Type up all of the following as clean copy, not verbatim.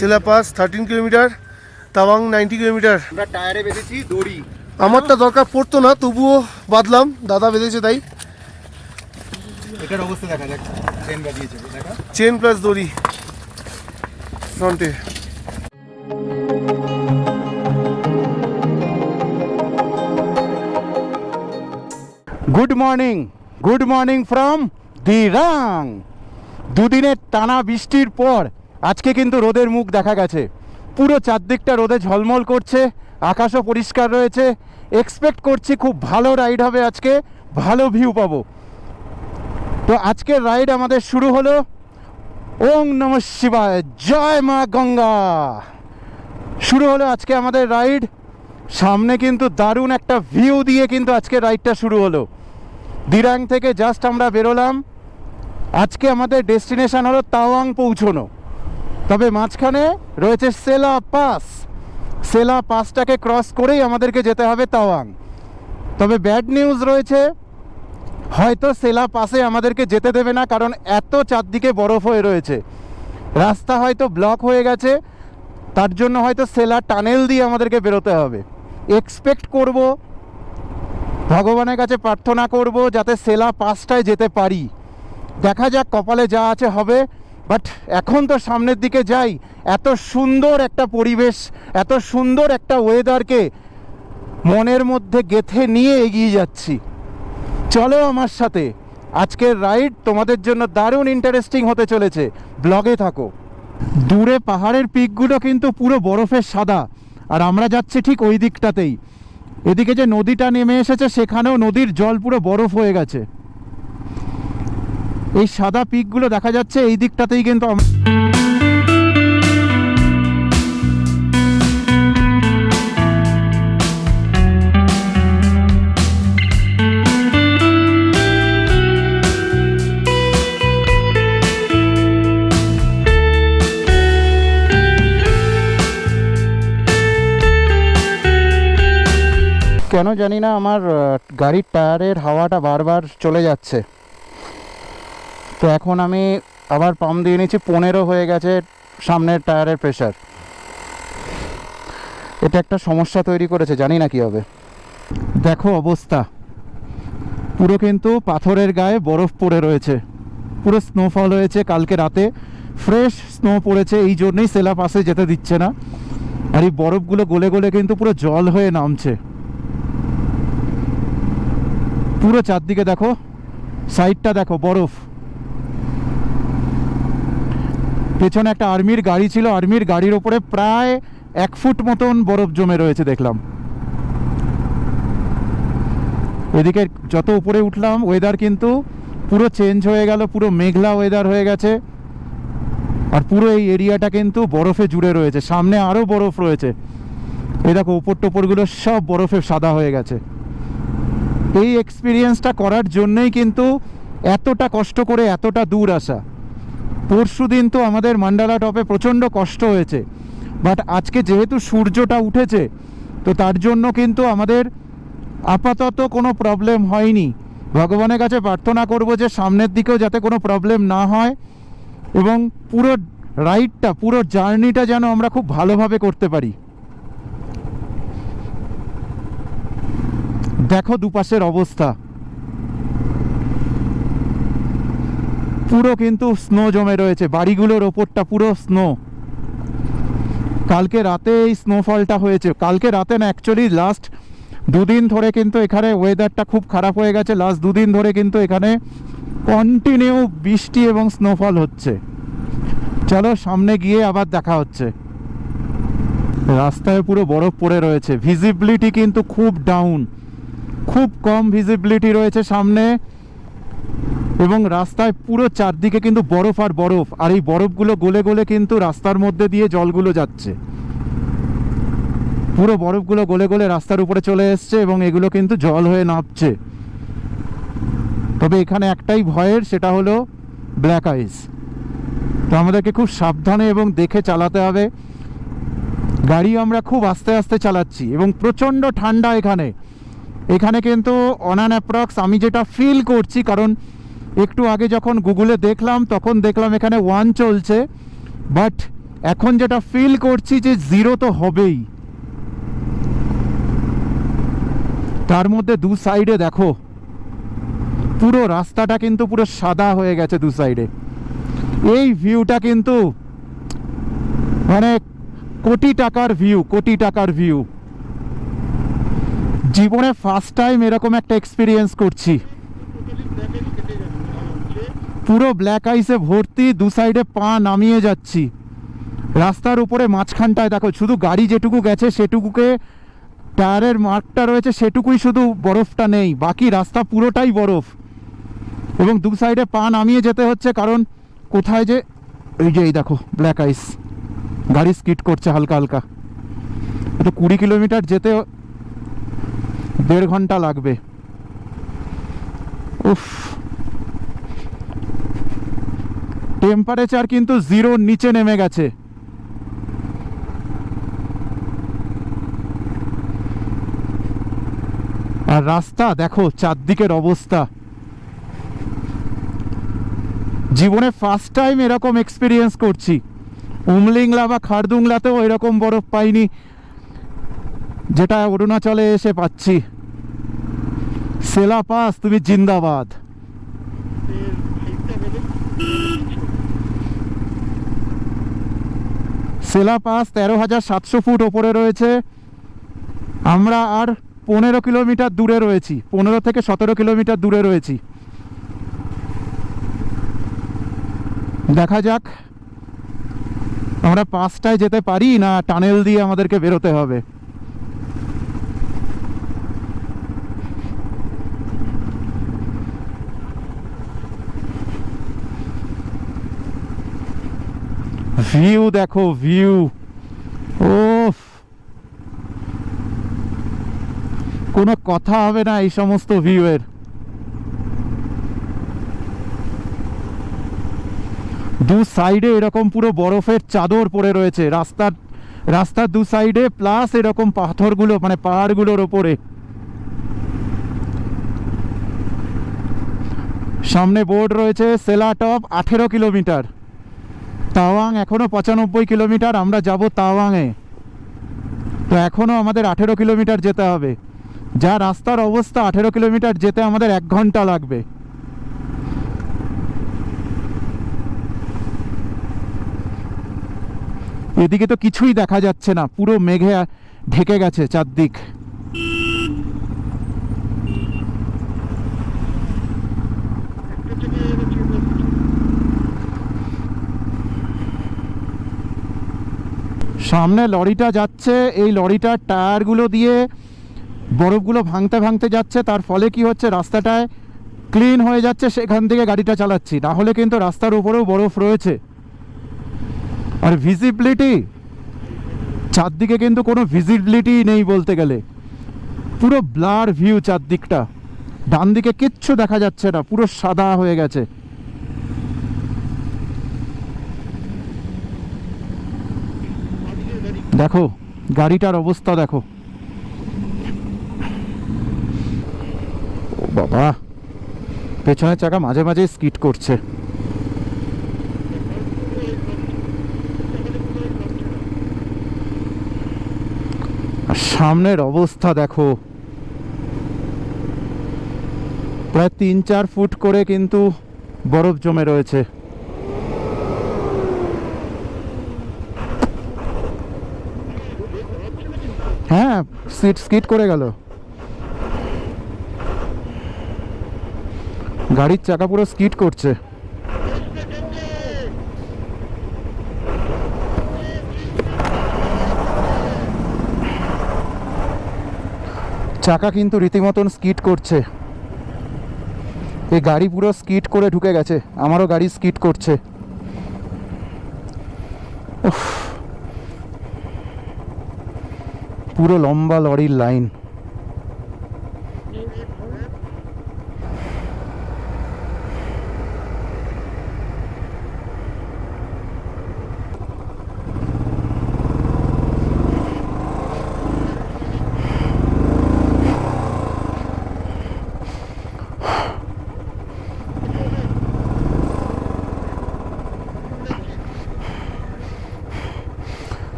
সেলা pass 13 kilometre, Tawang 90 kilometre. আমরা টায়ারে বেঁধেছি দড়ি। আমারটা দরকার পড়তো না, তবুও বাঁধলাম, দাদা বেঁধেছে তাই। এটার অবস্থা দেখা যাক, চেন বাজিয়েছে দেখা, চেন প্লাস দড়ি ফ্রন্টে। Good morning from Dirang. দুদিনের টানা বৃষ্টির পর আজকে কিন্তু রোদের মুখ দেখা গেছে। পুরো চারদিকটা রোদে ঝলমল করছে, আকাশও পরিষ্কার রয়েছে। এক্সপেক্ট করছি খুব ভালো রাইড হবে আজকে, ভালো ভিউ পাবো। তো আজকের রাইড আমাদের শুরু হলো। ওম নমঃ শিবায়, জয় মা গঙ্গা। শুরু হলো আজকে আমাদের রাইড। সামনে কিন্তু দারুণ একটা ভিউ দিয়ে কিন্তু আজকে রাইডটা শুরু হলো। দিরাং থেকে জাস্ট আমরা বেরোলাম। আজকে আমাদের ডেস্টিনেশন হলো তাওয়াং পৌঁছনো, তবে মাঝখানে রয়েছে সেলা পাস। সেলা পাসটাকে ক্রস করেই আমাদেরকে যেতে হবে তাওয়াং। তবে ব্যাড নিউজ রয়েছে, হয়তো সেলা পাসে আমাদেরকে যেতে দেবে না, কারণ এত চারদিকে বরফ হয়ে রয়েছে, রাস্তা হয়তো ব্লক হয়ে গেছে। তার জন্য হয়তো সেলা টানেল দিয়ে আমাদেরকে বেরোতে হবে। এক্সপেক্ট করব, ভগবানের কাছে প্রার্থনা করব যাতে সেলা পাসটায় যেতে পারি। দেখা যাক, কপালে যা আছে হবে। বাট এখন তো সামনের দিকে যাই। এত সুন্দর একটা পরিবেশ, এত সুন্দর একটা ওয়েদারকে মনের মধ্যে গেঁথে নিয়ে এগিয়ে যাচ্ছি। চলো আমার সাথে, আজকের রাইড তোমাদের জন্য দারুণ ইন্টারেস্টিং হতে চলেছে। ব্লগে থাকো। দূরে পাহাড়ের পিকগুলো কিন্তু পুরো বরফের সাদা, আর আমরা যাচ্ছি ঠিক ওই দিকটাতেই। এদিকে যে নদীটা নেমে এসেছে, সেখানেও নদীর জল পুরো বরফ হয়ে গেছে। এই সাদা পিকগুলো দেখা যাচ্ছে এই দিকটাতেই কিন্তু কেন জানি না আমার গাড়ির টায়ারের হাওয়াটা বারবার চলে যাচ্ছে। তো এখন আমি আবার পাম্প দিয়ে নিচ্ছি, 15 হয়ে গেছে সামনের টায়ারের প্রেশার। এটা একটা সমস্যা তৈরি করেছে, জানি না কী হবে। দেখো অবস্থা, পুরো কিন্তু পাথরের গায়ে বরফ পড়ে রয়েছে, পুরো স্নোফল হয়েছে। কালকে রাতে ফ্রেশ স্নো পড়েছে, এই জন্যই সেলা পাসে যেতে দিচ্ছে না। আর এই বরফগুলো গলে গলে কিন্তু পুরো জল হয়ে নামছে। পুরো চারদিকে দেখো, সাইডটা দেখো বরফ। পেছনে একটা আর্মির গাড়ি ছিল, আর্মির গাড়ির ওপরে প্রায় 1 ফুট মতন বরফ জমে রয়েছে দেখলাম। এদিকে যত উপরে উঠলাম, ওয়েদার কিন্তু পুরো চেঞ্জ হয়ে গেল, পুরো মেঘলা ওয়েদার হয়ে গেছে। আর পুরো এই এরিয়াটা কিন্তু বরফে জুড়ে রয়েছে। সামনে আরও বরফ রয়েছে, এই দেখো উপর টোপরগুলো সব বরফে সাদা হয়ে গেছে। এই এক্সপিরিয়েন্সটা করার জন্যই কিন্তু এতটা কষ্ট করে এতটা দূর আসা। পরশু দিন তো আমাদের মান্ডালা টপে প্রচণ্ড কষ্ট হয়েছে, বাট আজকে যেহেতু সূর্যটা উঠেছে, তো তার জন্য কিন্তু আমাদের আপাতত কোনো প্রবলেম হয়নি। ভগবানের কাছে প্রার্থনা করব যে সামনের দিকেও যাতে কোনো প্রবলেম না হয়, এবং পুরো রাইডটা, পুরো জার্নিটা যেন আমরা খুব ভালোভাবে করতে পারি। দেখো দুপাশের অবস্থা, পুরো কিন্তু স্নো জমে রয়েছে, বাড়িগুলোর ওপরটা পুরো স্নো। কালকে রাতে এই স্নোফলটা হয়েছে, কালকে রাতে না, অ্যাকচুয়ালি লাস্ট 2 দিন ধরে কিন্তু এখানে ওয়েদারটা খুব খারাপ হয়ে গেছে। লাস্ট 2 দিন ধরে কিন্তু এখানে কন্টিনিউ বৃষ্টি এবং স্নোফল হচ্ছে। চলো সামনে গিয়ে আবার দেখা হচ্ছে। রাস্তায় পুরো বরফ পড়ে রয়েছে, ভিজিবিলিটি কিন্তু খুব ডাউন, খুব কম ভিজিবিলিটি রয়েছে সামনে, এবং রাস্তায় পুরো চারদিকে কিন্তু বরফ আর বরফ। আর এই বরফগুলো গলে গলে কিন্তু রাস্তার মধ্যে দিয়ে জলগুলো যাচ্ছে, পুরো বরফগুলো গলে গলে রাস্তার উপরে চলে এসছে, এবং এগুলো কিন্তু জল হয়ে নামছে। তবে এখানে একটাই ভয়ের, সেটা হলো ব্ল্যাক আইস। তো আমাদেরকে খুব সাবধানে এবং দেখে চালাতে হবে। গাড়ি আমরা খুব আস্তে আস্তে চালাচ্ছি, এবং প্রচণ্ড ঠান্ডা এখানে। এখানে কিন্তু অন অ্যান অ্যাপ্রক্স আমি যেটা ফিল করছি, কারণ একটু আগে যখন গুগলে দেখলাম তখন দেখলাম এখানে 1 চলছে, বাট এখন যেটা ফিল করছি যে জিরো তো হবেই। তার মধ্যে দু সাইডে দেখো পুরো রাস্তাটা কিন্তু পুরো সাদা হয়ে গেছে দু সাইডে। এই ভিউটা কিন্তু মানে কোটি টাকার ভিউ, কোটি টাকার ভিউ। জীবনে ফার্স্ট টাইম এরকম একটা এক্সপিরিয়েন্স করছি। পুরো ব্ল্যাক আইসে ভর্তি, দু সাইডে পা নামিয়ে যাচ্ছি রাস্তার উপরে। মাঝখানটায় দেখো শুধু গাড়ি যেটুকু গেছে সেটুকুকে টায়ারের মার্কটা রয়েছে, সেটুকুই শুধু বরফটা নেই, বাকি রাস্তা পুরোটাই বরফ। এবং দু সাইডে পা নামিয়ে যেতে হচ্ছে, কারণ কোথায় যে এই যে এই দেখো ব্ল্যাক আইস, গাড়ি স্কিড করছে হালকা হালকা। তো 20 কিলোমিটার যেতে 1.5 ঘন্টা লাগবে। উফ, টেম্পারেচার কিন্তু জিরোর নিচে নেমে গেছে। আর রাস্তা দেখো, চারদিকের অবস্থা। জীবনে ফার্স্ট টাইম এরকম এক্সপিরিয়েন্স করছি। উমলিংলা বা খারদুংলাতেও এরকম বরফ পাইনি যেটা অরুণাচলে এসে পাচ্ছি। সেলা পাস, তুমি জিন্দাবাদ। সেলা পাস 13,700 ফুট ওপরে রয়েছে। আমরা আর 15 কিলোমিটার দূরে রয়েছি, 15 থেকে 17 কিলোমিটার দূরে রয়েছি। দেখা যাক আমরা পাসটায় যেতে পারি না টানেল দিয়ে আমাদেরকে বেরোতে হবে। ভিউ দেখো, ভিউ, ওফ, কোনো কথা হবে না এই সমস্ত ভিউয়ের। দু সাইডে এরকম পুরো বরফের চাদর পড়ে রয়েছে রাস্তার দু সাইডে, প্লাস এরকম পাথরগুলো মানে পাহাড়গুলোর ওপরে। সামনে বোর্ড রয়েছে সেলা টপ 18 কিলোমিটার, তাওয়াং এখনো 95 কিলোমিটার। আমরা যাব তাওয়াংয়ে, তো এখনো আমাদের 18 কিলোমিটার যেতে হবে। যা রাস্তার অবস্থা, 18 কিলোমিটার যেতে আমাদের 1 ঘন্টা লাগবে। এদিকে তো কিছুই দেখা যাচ্ছে না, পুরো মেঘে ঢেকে গেছে চারদিক। সামনে লরিটা যাচ্ছে, এই লরিটার টায়ারগুলো দিয়ে বরফগুলো ভাঙতে ভাঙতে যাচ্ছে। তার ফলে কি হচ্ছে, রাস্তাটায় ক্লিন হয়ে যাচ্ছে, সেখান থেকে গাড়িটা চালাচ্ছি। না হলে কিন্তু রাস্তার উপরেও বরফ রয়েছে। আর ভিজিবিলিটি, চারদিকে কিন্তু কোনো ভিজিবিলিটি নেই বলতে গেলে, পুরো ব্লার ভিউ চারদিকটা। ডান দিকে কিচ্ছু দেখা যাচ্ছে না, পুরো সাদা হয়ে গেছে। দেখো গাড়িটার অবস্থা দেখো, ও বাবা, পেছনের চাকা মাঝে মাঝে স্কিড করছে। আর সামনের অবস্থা দেখো, প্রায় 3-4 ফুট করে কিন্তু বরফ জমে রয়েছে। হ্যাঁ, স্কিড করে গেল, গাড়ির চাকা পুরো স্কিড করছে। চাকা কিন্তু রীতিমতন স্কিড করছে। এই গাড়ি পুরো স্কিড করে ঢুকে গেছে, আমারও গাড়ি স্কিড করছে। পুরো লম্বা লরির লাইন।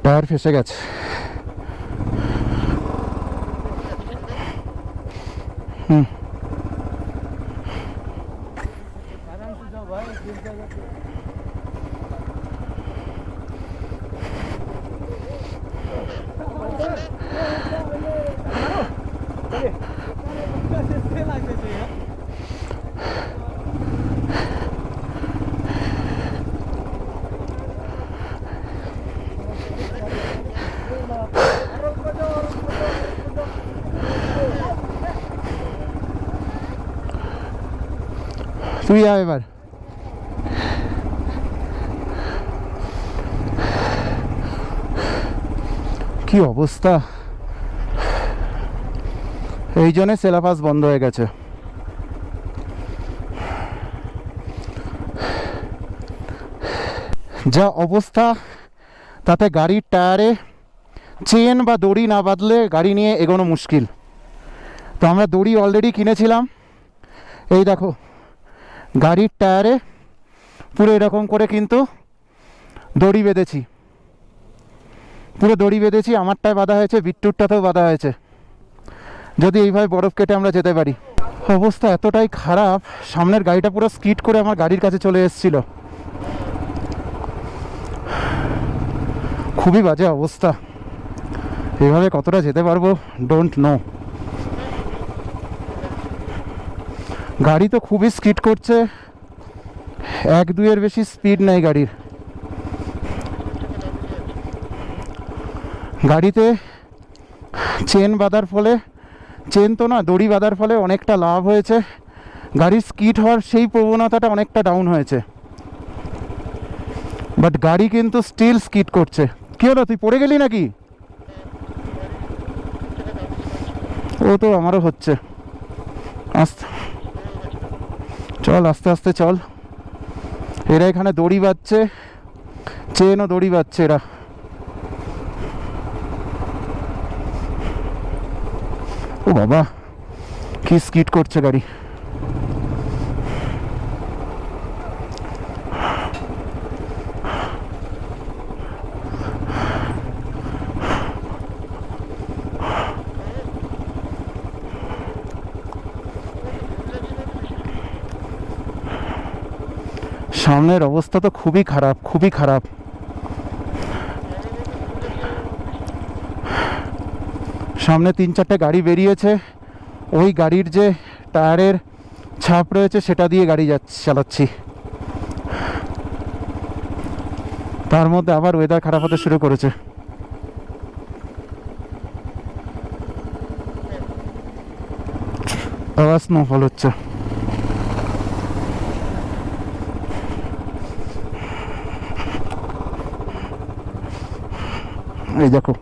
টায়ার ফেসে গেছে। তুই আয় এবার। কি অবস্থা, এই জন্যে সেলাপাস বন্ধ হয়ে গেছে। যা অবস্থা, তাতে গাড়ির টায়ারে চেন বা দড়ি না বাঁধলে গাড়ি নিয়ে এগোনো মুশকিল। তো আমরা দড়ি অলরেডি কিনেছিলাম, এই দেখো গাড়ির টায়ারে পুরো এরকম করে কিন্তু দড়ি বেঁধেছি, পুরো দড়ি বেঁধেছি। আমারটায় বাঁধা হয়েছে, বিট্টুরটাতেও বাঁধা হয়েছে, যদি এইভাবে বরফ কেটে আমরা যেতে পারি। অবস্থা এতটাই খারাপ, সামনের গাড়িটা পুরো স্কিড করে আমার গাড়ির কাছে চলে এসেছিল। খুবই বাজে অবস্থা, এইভাবে কতটা যেতে পারবো ডোন্ট নো। গাড়ি তো খুবই স্কিড করছে, 1-2-এর বেশি স্পিড নেই গাড়ির। গাড়িতে চেন বাঁধার ফলে, চেন তো না দড়ি বাঁধার ফলে অনেকটা লাভ হয়েছে, গাড়ির স্কিড হওয়ার সেই প্রবণতাটা অনেকটা ডাউন হয়েছে, বাট গাড়ি কিন্তু স্টিল স্কিড করছে। কি হলো, তুই পড়ে গেলি নাকি? ও তো আমারও হচ্ছে। আস্তে চল, আস্তে আস্তে চল। এরা এখানে দড়ি বাঁধছে, চেনও দড়ি বাঁধছে এরা। ও বাবা, কি স্কিড করছে গাড়ি। সামনের অবস্থা তো খুবই খারাপ, খুবই খারাপ। সামনে 3-4টে গাড়ি বেরিয়েছে, ওই গাড়ির যে টায়ারের ছাপ রয়েছে সেটা দিয়ে গাড়ি চালাচ্ছি। তার মধ্যে আবার ওয়েদার খারাপ হতে শুরু করেছে। আবার স্নোফল হচ্ছে। এই দেখো,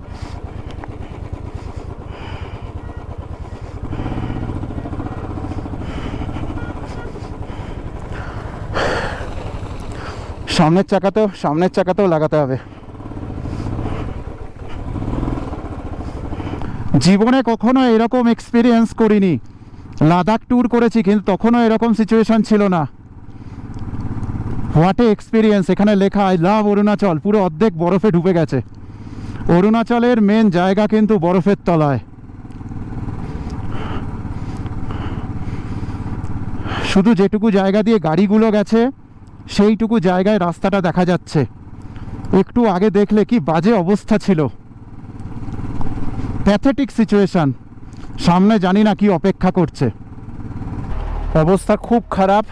সামনের চাকাতেও লাগাতে হবে। জীবনে কখনো এরকম এক্সপিরিয়েন্স করিনি। লাদাখ ট্যুর করেছি কিন্তু তখনও এরকম সিচুয়েশন ছিল না। What a experience. এখানে লেখা আই লাভ অরুণাচল, পুরো অর্ধেক বরফে ঢুকে গেছে। অরুণাচলের মেন জায়গা কিন্তু বরফের তলায়। শুধু যেটুকু জায়গা দিয়ে গাড়িগুলো গেছে সেইটুকু জায়গায় রাস্তাটা দেখা যাচ্ছে। একটু আগে দেখলে কি বাজে অবস্থা ছিল, প্যাথেটিক সিচুয়েশন। সামনে জানি না কি অপেক্ষা করছে। অবস্থা খুব খারাপ।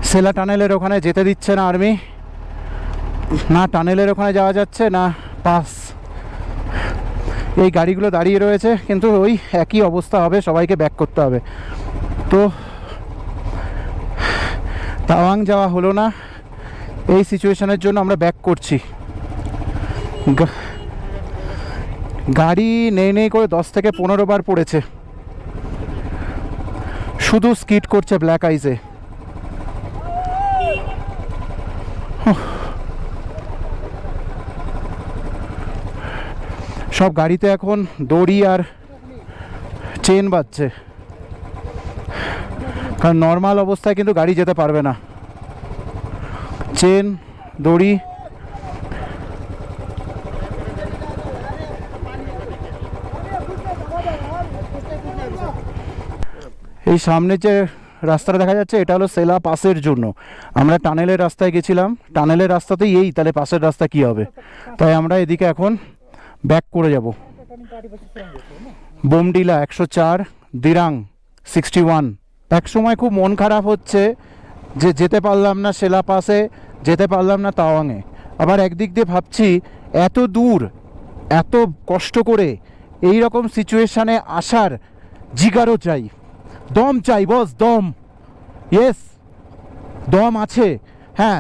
সেলা টানেলের ওখানে যেতে দিচ্ছে না আর্মি, না টানেলের ওখানে যাওয়া যাচ্ছে না পাস। এই গাড়িগুলো দাঁড়িয়ে রয়েছে, কিন্তু ওই একই অবস্থা হবে, সবাইকে ব্যাক করতে হবে। তো তাওয়াং যাওয়া হলো না, এই সিচুয়েশনের জন্য আমরা ব্যাক করছি। গাড়ি নেই করে 10 থেকে 15 বার পড়েছে, শুধু স্কিড করছে ব্ল্যাক আইসে। সব গাড়িতে এখন দড়ি আর চেন বাজছে, কারণ নর্মাল অবস্থায় কিন্তু গাড়ি যেতে পারবে না। চেন দড়ি এই সামনে যে রাস্তাটা দেখা যাচ্ছে এটা হলো সেলা পাসের জন্য। আমরা টানেলের রাস্তায় গেছিলাম, টানেলের রাস্তাতেই এই, তাহলে পাশের রাস্তা কি হবে? তাই আমরা এদিকে এখন ব্যাক করে যাব। বোমডিলা 104, দিরাং 61। এক সময় খুব মন খারাপ হচ্ছে যে যেতে পারলাম না সেলা পাসে, যেতে পারলাম না তাওয়াংয়ে। আবার একদিক দিয়ে ভাবছি এত দূর এত কষ্ট করে এই রকম সিচুয়েশানে আসার জিগারও চাই, দম চাই বস, দম। ইয়েস, দম আছে, হ্যাঁ,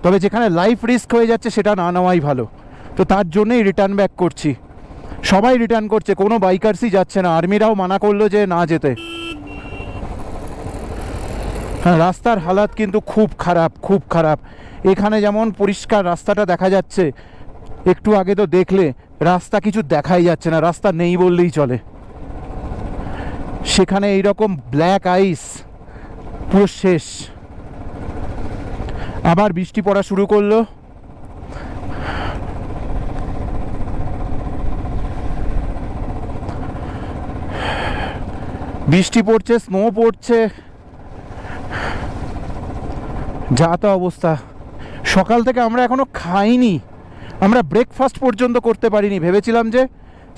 তবে যেখানে লাইফ রিস্ক হয়ে যাচ্ছে সেটা না নেওয়াই ভালো। তো তার জন্যই রিটার্ন ব্যাক করছি। সবাই রিটার্ন করছে, কোনো বাইকার্সই যাচ্ছে না। আর্মিরাও মানা করলো যে না যেতে। হ্যাঁ, রাস্তার হালাত কিন্তু খুব খারাপ, খুব খারাপ। এখানে যেমন পরিষ্কার রাস্তাটা দেখা যাচ্ছে, একটু আগে তো দেখলে রাস্তা কিছু দেখাই যাচ্ছে না, রাস্তা নেই বললেই চলে। সেখানে এইরকম ব্ল্যাক আইস, পুরো শেষ। আবার বৃষ্টি পড়া শুরু করলো। বৃষ্টি পড়ছে, স্নো পড়ছে, যা তা অবস্থা। সকাল থেকে আমরা এখনো খাইনি, আমরা ব্রেকফাস্ট পর্যন্ত করতে পারিনি। ভেবেছিলাম যে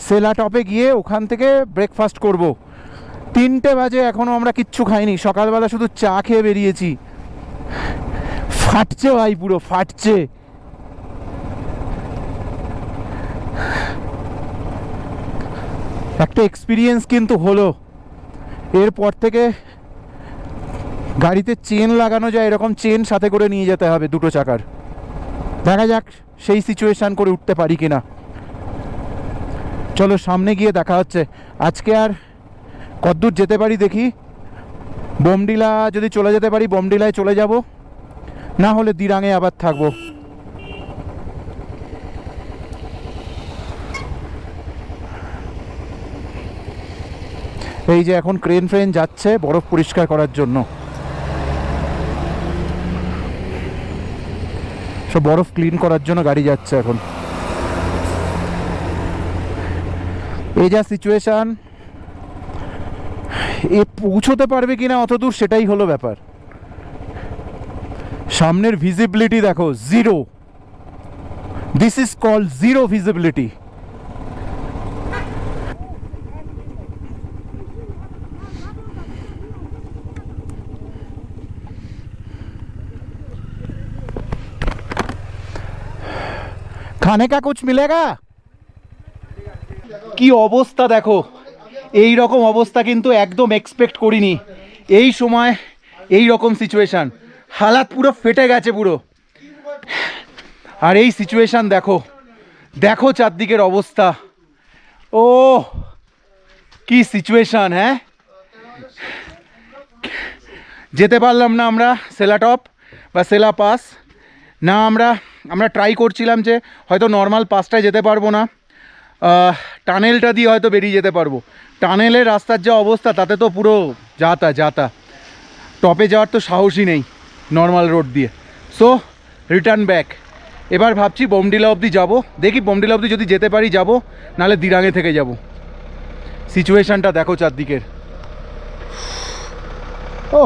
সেলা টপে গিয়ে ওখান থেকে ব্রেকফাস্ট করব। 3টে বাজে এখনো আমরা কিচ্ছু খাইনি। সকালবেলা শুধু চা খেয়ে বেরিয়েছি। ফাটছে ভাই, পুরো ফাটছে। একটা এক্সপিরিয়েন্স কিন্তু হলো। এরপর থেকে গাড়িতে চেন লাগানো যায়, এরকম চেন সাথে করে নিয়ে যেতে হবে 2টো চাকার। দেখা যাক সেই সিচুয়েশান করে উঠতে পারি কিনা। চলো সামনে গিয়ে দেখা হচ্ছে। আজকে আর কতদূর যেতে পারি দেখি। বোমডিলা যদি চলে যেতে পারি বোমডিলায় চলে যাব, না হলে দিরাঙে আবার থাকবো। এই যে এখন ক্রেন ফ্রেন যাচ্ছে বরফ পরিষ্কার করার জন্য, সব বরফ ক্লিন করার জন্য গাড়ি যাচ্ছে এখন। এই যা সিচুয়েশান, এ পৌঁছতে পারবে কিনা অত দূর সেটাই হলো ব্যাপার। সামনের ভিজিবিলিটি দেখো, zero. This is called zero visibility. খানে কা কুছ মিলেগা? কি অবস্থা দেখো, এই রকম অবস্থা কিন্তু একদম এক্সপেক্ট করিনি। এই সময় এই রকম সিচুয়েশান, হালাত পুরো ফেটে গেছে পুরো। আর এই সিচুয়েশান দেখো, দেখো চারদিকের অবস্থা। ও কি সিচুয়েশান! হ্যাঁ, যেতে পারলাম না আমরা সেলা টপ বা সেলা পাস। না, আমরা ট্রাই করছিলাম যে হয়তো নর্মাল পাসটায় যেতে পারবো না, টানেলটা দিয়ে হয়তো বেরিয়ে যেতে পারবো। টানেলের রাস্তার যা অবস্থা তাতে তো পুরো যাতা। টপে যাওয়ার তো সাহসই নেই নর্মাল রোড দিয়ে। So return back. এবার ভাবছি বোমডিলা অবধি যাব, দেখি বোমডিলা অবধি যদি যেতে পারি যাব, নাহলে দিরাঙে থেকে যাব। সিচুয়েশানটা দেখো চারদিকের। ও,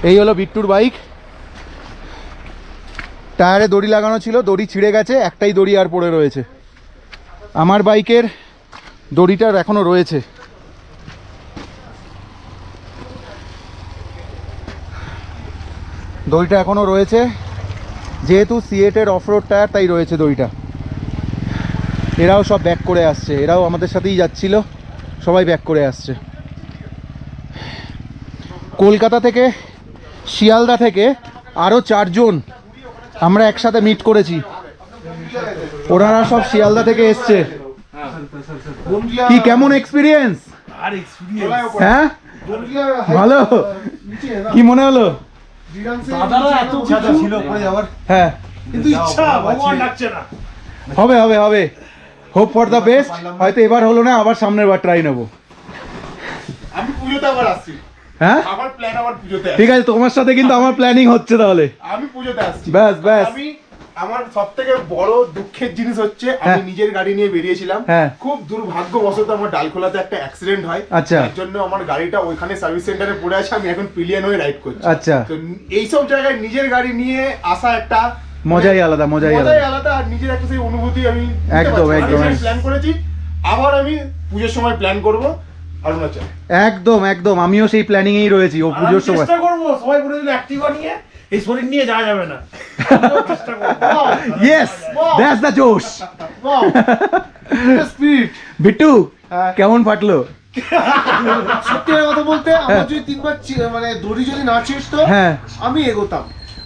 এই হলো বিট্টুর বাইক। টায়ারে দড়ি লাগানো ছিল, দড়ি ছিঁড়ে গেছে, একটাই দড়ি আর পড়ে রয়েছে। আমার বাইকের দড়িটার এখনও রয়েছে। দড়িটা এখনও রয়েছে, যেহেতু সিয়েটের অফরোড টায়ার তাই রয়েছে দড়িটা। এরাও সব ব্যাক করে আসছে, এরাও আমাদের সাথেই যাচ্ছিল, সবাই ব্যাক করে আসছে। কলকাতা থেকে, শিয়ালদা থেকে আরও 4 জন আমরা একসাথে মিট করেছি। ওনারা সব শিয়ালদা থেকে এসছে। কি কেমন এক্সপিরিয়েন্স? হ্যাঁ, ভালো। কি মনে হলো? হ্যাঁ, কিন্তু ইচ্ছা ভগবান ডাকছে না। হবে। Hope for the best. হয়তো এবার হলো না, আবার সামনের বার ট্রাই নেবো। আমি পুজোতে আবার আসছি। হ্যাঁ, আমার প্ল্যান আবার পুজোতে। ঠিক আছে, তোমার সাথে কিন্তু আমার প্ল্যানিং হচ্ছে তাহলে। আমি পুজোতে আসছি। ব্যাস আমি আমার সব থেকে বড় দুঃখের জিনিস হচ্ছে আমি হ্যাঁ। নিজের গাড়ি নিয়ে বেরিয়েছিলাম, হ্যাঁ। খুব দুর্ভাগ্যবশত আমার ডালখোলাতে একটা অ্যাক্সিডেন্ট হয়। আচ্ছা। এর জন্য আমার গাড়িটা ওইখানে সার্ভিস সেন্টারে পড়ে আছে, আমি এখন পিলিয়ন হয়ে রাইড করছি। আচ্ছা। তো এইসব জায়গায় নিজের গাড়ি নিয়ে আসা একটা মজাই আলাদা, মজাই আলাদা, আর নিজের একটা সেই অনুভূতি আমি একদম, একদম। প্ল্যান করেছি, আবার আমি পুজোর সময় প্ল্যান করব অরুণাচল। একদম একদম, আমিও সেই প্ল্যানিং এই রয়েছি ও পুজোর সময়। চেষ্টা করবো সবাই বলেছিল অ্যাক্টিভা নিয়ে এই শরীর নিয়ে যাওয়া যাবে না। চেষ্টা করবো। ইয়েস, দ্যাটস দ্য জোশ। Wow! Spirit! বিট্টু হ্যাঁ। কেমন ফাটলো? সত্যি কথা বলতে আমার যদি 3 বার মানে দড়ি যদি না ছিঁড়তো, হ্যাঁ। আমি এগোতাম।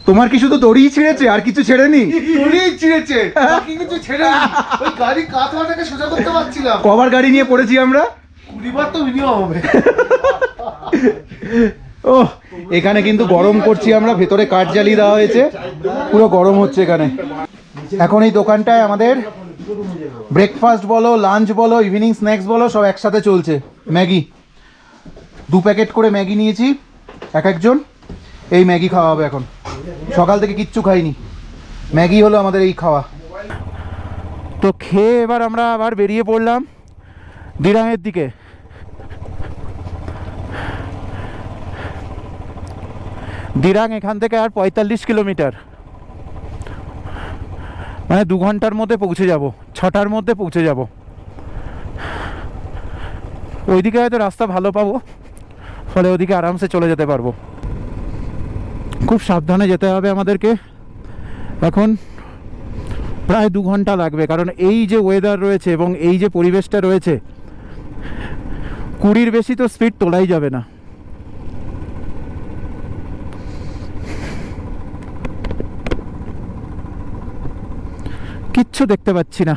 তোমার কি শুধু দড়িই ছিঁড়েছে আর কিছু ছেড়েনি? দড়িই ছিঁড়েছে, বাকি কিছু ছেড়েনি। ওই গাড়ি কাঁথাটাকে সোজা করতে পারছিলাম। কবার গাড়ি নিয়ে পড়েছি আমরা? 20 বার তো মিনিমাম হবে। ও, এখানে কিন্তু গরম করছি আমরা, ভেতরে কাঠ জ্বালিয়ে দেওয়া হয়েছে, পুরো গরম হচ্ছে এখানে। এখন এই দোকানটায় আমাদের ব্রেকফাস্ট বলো, লাঞ্চ বলো, ইভিনিং স্ন্যাক্স বলো, সব একসাথে চলছে। ম্যাগি 2 প্যাকেট করে ম্যাগি নিয়েছি এক একজন, এই ম্যাগি খাওয়া হবে এখন। সকাল থেকে কিচ্ছু খাইনি, ম্যাগি হলো আমাদের এই খাওয়া। তো খেয়ে এবার আমরা আবার বেরিয়ে পড়লাম দিরাংয়ের দিকে। দিরাং এখান থেকে আর 45 কিলোমিটার, মানে 2 ঘন্টার মধ্যে পৌঁছে যাব, 6টার মধ্যে পৌঁছে যাব। ওইদিকে হয়তো রাস্তা ভালো পাবো, ফলে ওদিকে আরামসে চলে যেতে পারবো। খুব সাবধানে যেতে হবে আমাদেরকে, এখন প্রায় 2 ঘন্টা লাগবে, কারণ এই যে ওয়েদার রয়েছে এবং এই যে পরিবেশটা রয়েছে, 20-র বেশি তো স্পিড তোলাই যাবে না। কিচ্ছু দেখতে পাচ্ছি না।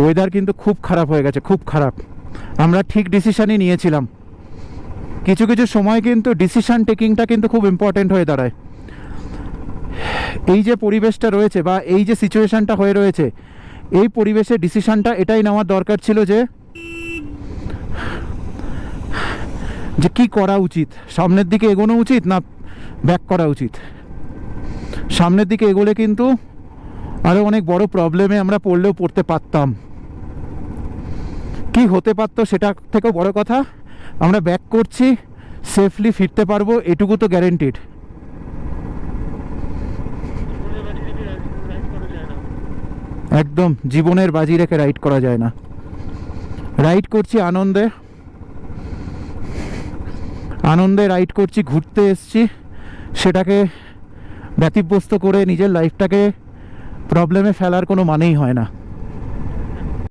ওয়েদার কিন্তু খুব খারাপ হয়ে গেছে, খুব খারাপ। আমরা ঠিক ডিসিশনই নিয়েছিলাম। কিছু কিছু সময় কিন্তু ডিসিশন টেকিংটা কিন্তু খুব ইম্পর্টেন্ট হয়ে দাঁড়ায়। এই যে পরিবেশটা রয়েছে বা এই যে সিচুয়েশনটা হয়ে রয়েছে, এই পরিবেশে ডিসিশনটা এটাই নেওয়ার দরকার ছিল যে কি করা উচিত, সামনের দিকে এগোনো উচিত না ব্যাক করা উচিত। সামনের দিকে এগোলে কিন্তু আরও অনেক বড় প্রবলেমে আমরা পড়তে পারতাম। কি হতে পারতো সেটা থেকেও বড় কথা, আমরা ব্যাক করছি, সেফলি ফিরতে পারবো, এটুকু তো গ্যারেন্টিড। একদম জীবনের বাজি রেখে রাইড করা যায় না। রাইড করছি আনন্দে, আনন্দে রাইড করছি, ঘুরতে এসছি, সেটাকে ব্যতিব্যস্ত করে নিজের লাইফটাকে প্রবলেমে ফেলার কোনো মানেই হয় না।